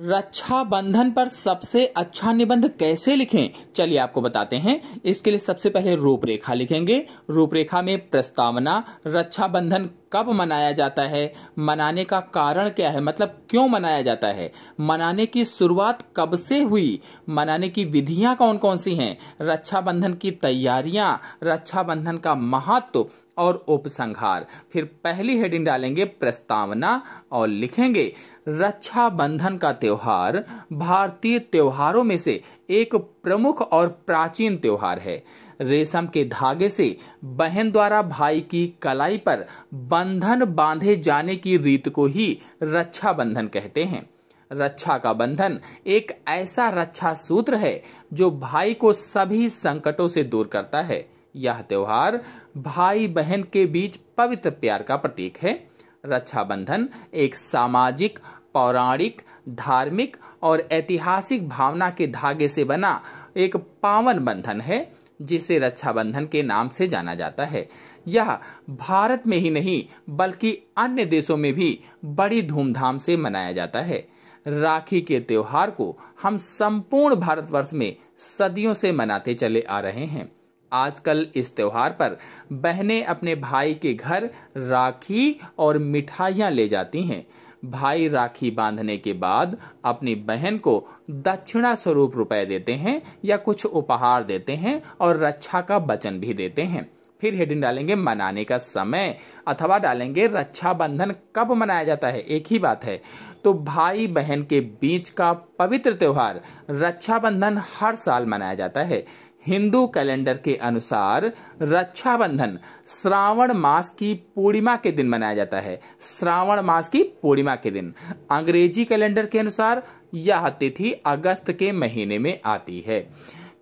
रक्षाबंधन पर सबसे अच्छा निबंध कैसे लिखें, चलिए आपको बताते हैं। इसके लिए सबसे पहले रूपरेखा लिखेंगे। रूपरेखा में प्रस्तावना, रक्षाबंधन कब मनाया जाता है, मनाने का कारण क्या है, मतलब क्यों मनाया जाता है, मनाने की शुरुआत कब से हुई, मनाने की विधियां कौन कौन सी हैं, रक्षाबंधन की तैयारियां, रक्षाबंधन का महत्व और उपसंहार। फिर पहली हेडिंग डालेंगे प्रस्तावना और लिखेंगे रक्षाबंधन का त्योहार भारतीय त्योहारों में से एक प्रमुख और प्राचीन त्योहार है। रेशम के धागे से बहन द्वारा भाई की कलाई पर बंधन बांधे जाने की रीत को ही रक्षाबंधन कहते हैं। रक्षा का बंधन एक ऐसा रक्षा सूत्र है जो भाई को सभी संकटों से दूर करता है। यह त्योहार भाई बहन के बीच पवित्र प्यार का प्रतीक है। रक्षाबंधन एक सामाजिक, पौराणिक, धार्मिक और ऐतिहासिक भावना के धागे से बना एक पावन बंधन है जिसे रक्षाबंधन के नाम से जाना जाता है। यह भारत में ही नहीं बल्कि अन्य देशों में भी बड़ी धूमधाम से मनाया जाता है। राखी के त्योहार को हम संपूर्ण भारतवर्ष में सदियों से मनाते चले आ रहे हैं। आजकल इस त्योहार पर बहनें अपने भाई के घर राखी और मिठाइयां ले जाती हैं। भाई राखी बांधने के बाद अपनी बहन को दक्षिणा स्वरूप रुपए देते हैं या कुछ उपहार देते हैं और रक्षा का वचन भी देते हैं। फिर हेडिंग डालेंगे मनाने का समय अथवा डालेंगे रक्षाबंधन कब मनाया जाता है। एक ही बात है। तो भाई बहन के बीच का पवित्र त्योहार रक्षाबंधन हर साल मनाया जाता है। हिंदू कैलेंडर के अनुसार रक्षाबंधन श्रावण मास की पूर्णिमा के दिन मनाया जाता है। श्रावण मास की पूर्णिमा के दिन। अंग्रेजी कैलेंडर के अनुसार यह तिथि अगस्त के महीने में आती है।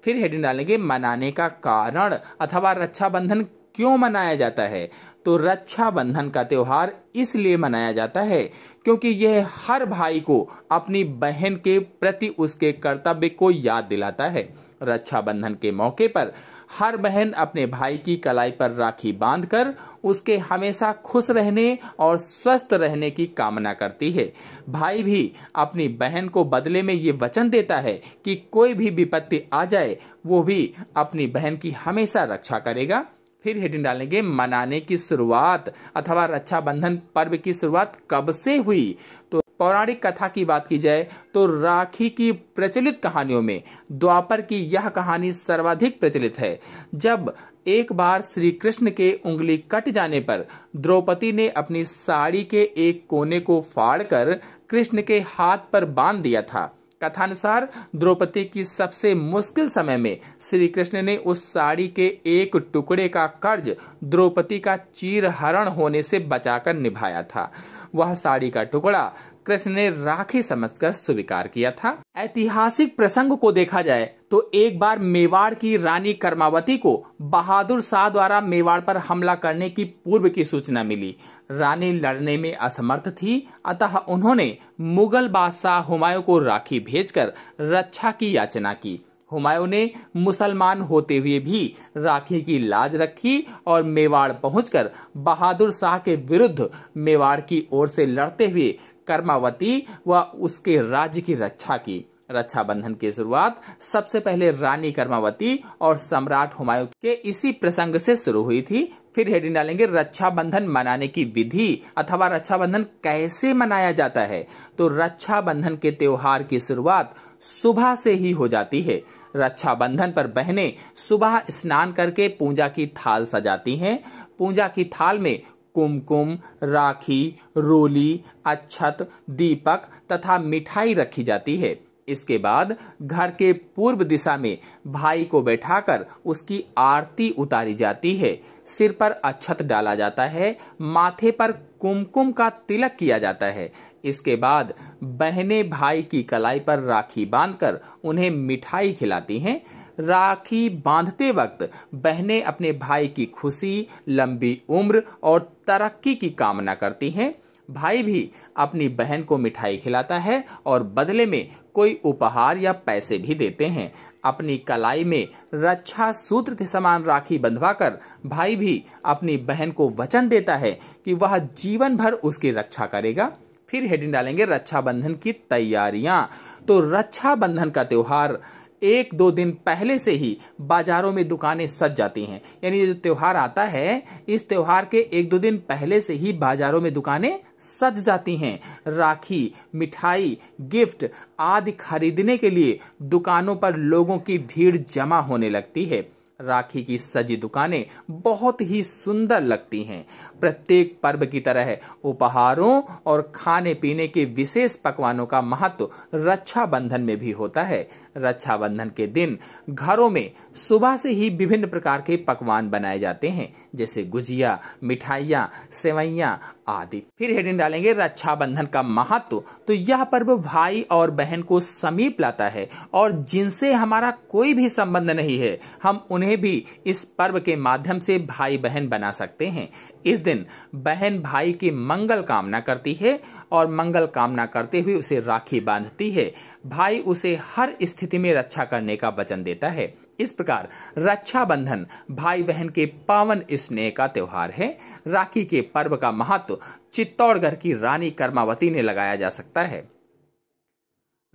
फिर हेडिंग डालेंगे मनाने का कारण अथवा रक्षाबंधन क्यों मनाया जाता है। तो रक्षाबंधन का त्योहार इसलिए मनाया जाता है क्योंकि यह हर भाई को अपनी बहन के प्रति उसके कर्तव्य को याद दिलाता है। रक्षाबंधन के मौके पर हर बहन अपने भाई की कलाई पर राखी बांधकर उसके हमेशा खुश रहने और स्वस्थ रहने की कामना करती है। भाई भी अपनी बहन को बदले में ये वचन देता है कि कोई भी विपत्ति आ जाए वो भी अपनी बहन की हमेशा रक्षा करेगा। फिर हेडिंग डालेंगे मनाने की शुरुआत अथवा रक्षाबंधन पर्व की शुरुआत कब से हुई। तो पौराणिक कथा की बात की जाए तो राखी की प्रचलित कहानियों में द्वापर की यह कहानी सर्वाधिक प्रचलित है। जब एक बार श्री कृष्ण के उंगली कट जाने पर द्रौपदी ने अपनी साड़ी के एक कोने को फाड़कर कृष्ण के हाथ पर बांध दिया था। कथानुसार द्रौपदी की सबसे मुश्किल समय में श्री कृष्ण ने उस साड़ी के एक टुकड़े का कर्ज द्रौपदी का चीरहरण होने से बचाकर निभाया था। वह साड़ी का टुकड़ा कृष्ण ने राखी समझकर स्वीकार किया था। ऐतिहासिक प्रसंग को देखा जाए तो एक बार मेवाड़ की रानी कर्मावती को बहादुर शाह द्वारा मेवाड़ पर हमला करने की पूर्व की सूचना मिली। रानी लड़ने में असमर्थ थी, अतः उन्होंने मुगल बादशाह हुमायूं को राखी भेजकर रक्षा की याचना की। हुमायूं ने मुसलमान होते हुए भी राखी की लाज रखी और मेवाड़ पहुंचकर बहादुर शाह के विरुद्ध मेवाड़ की ओर से लड़ते हुए कर्मावती व उसके राज्य की रक्षा की। रक्षाबंधन की शुरुआत सबसे पहले रानी कर्मावती और सम्राट हुमायूं के इसी प्रसंग से शुरू हुई थी। फिर हेडिंग डालेंगे रक्षाबंधन मनाने की विधि अथवा रक्षाबंधन कैसे मनाया जाता है। तो रक्षाबंधन के त्योहार की शुरुआत सुबह से ही हो जाती है। रक्षाबंधन पर बहनें सुबह स्नान करके पूजा की थाल सजाती हैं। पूजा की थाल में कुमकुम, राखी, रोली, अक्षत, दीपक तथा मिठाई रखी जाती है। इसके बाद घर के पूर्व दिशा में भाई को बैठाकर उसकी आरती उतारी जाती है। सिर पर अक्षत डाला जाता है, माथे पर कुमकुम का तिलक किया जाता है। इसके बाद बहनें भाई की कलाई पर राखी बांधकर उन्हें मिठाई खिलाती हैं। राखी बांधते वक्त बहनें अपने भाई की खुशी, लंबी उम्र और तरक्की की कामना करती हैं। भाई भी अपनी बहन को मिठाई खिलाता है और बदले में कोई उपहार या पैसे भी देते हैं। अपनी कलाई में रक्षा सूत्र के समान राखी बंधवाकर भाई भी अपनी बहन को वचन देता है कि वह जीवन भर उसकी रक्षा करेगा। फिर हेडिंग डालेंगे रक्षाबंधन की तैयारियां। तो रक्षाबंधन का त्योहार 1-2 दिन पहले से ही बाजारों में दुकानें सज जाती हैं। यानी ये जो त्योहार आता है, इस त्योहार के 1-2 दिन पहले से ही बाजारों में दुकानें सज जाती हैं। राखी, मिठाई, गिफ्ट आदि खरीदने के लिए दुकानों पर लोगों की भीड़ जमा होने लगती है। राखी की सजी दुकानें बहुत ही सुंदर लगती हैं। प्रत्येक पर्व की तरह उपहारों और खाने पीने के विशेष पकवानों का महत्व रक्षाबंधन में भी होता है। रक्षाबंधन के दिन घरों में सुबह से ही विभिन्न प्रकार के पकवान बनाए जाते हैं, जैसे गुजिया, मिठाइयाँ, सेवइयाँ आदि। फिर हेडिंग डालेंगे रक्षाबंधन का महत्व। तो यह पर्व भाई और बहन को समीप लाता है, और जिनसे हमारा कोई भी संबंध नहीं है, हम उन्हें भी इस पर्व के माध्यम से भाई बहन बना सकते हैं। इस दिन बहन भाई की मंगल कामना करती है और मंगल कामना करते हुए उसे राखी बांधती है। भाई उसे हर स्थिति में रक्षा करने का वचन देता है। इस प्रकार रक्षाबंधन भाई बहन के पावन स्नेह का त्योहार है। राखी के पर्व का महत्व चित्तौड़गढ़ की रानी कर्मावती ने लगाया जा सकता है।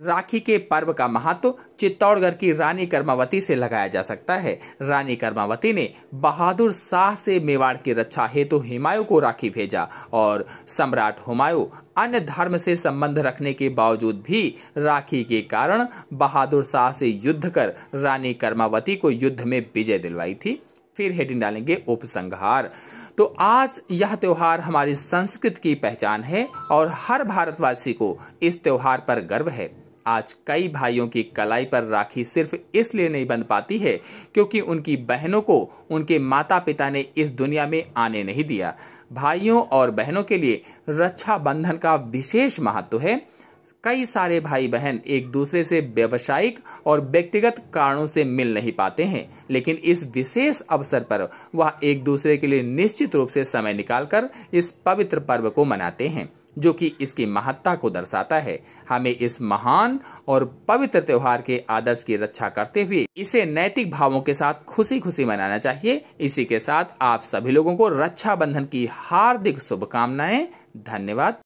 राखी के पर्व का महत्व चित्तौड़गढ़ की रानी कर्मावती से लगाया जा सकता है। रानी कर्मावती ने बहादुर शाह से मेवाड़ की रक्षा हेतु हुमायूं को राखी भेजा, और सम्राट हुमायूं अन्य धर्म से संबंध रखने के बावजूद भी राखी के कारण बहादुर शाह से युद्ध कर रानी कर्मावती को युद्ध में विजय दिलवाई थी। फिर हेडिंग डालेंगे उपसंहार। तो आज यह त्योहार हमारी संस्कृति की पहचान है और हर भारतवासी को इस त्योहार पर गर्व है। आज कई भाइयों की कलाई पर राखी सिर्फ इसलिए नहीं बंध पाती है क्योंकि उनकी बहनों को उनके माता पिता ने इस दुनिया में आने नहीं दिया। भाइयों और बहनों के लिए रक्षाबंधन का विशेष महत्व है। कई सारे भाई बहन एक दूसरे से व्यावसायिक और व्यक्तिगत कारणों से मिल नहीं पाते हैं, लेकिन इस विशेष अवसर पर वह एक दूसरे के लिए निश्चित रूप से समय निकालकर इस पवित्र पर्व को मनाते हैं, जो कि इसकी महत्ता को दर्शाता है। हमें इस महान और पवित्र त्योहार के आदर्श की रक्षा करते हुए इसे नैतिक भावों के साथ खुशी खुशी मनाना चाहिए। इसी के साथ आप सभी लोगों को रक्षाबंधन की हार्दिक शुभकामनाएं। धन्यवाद।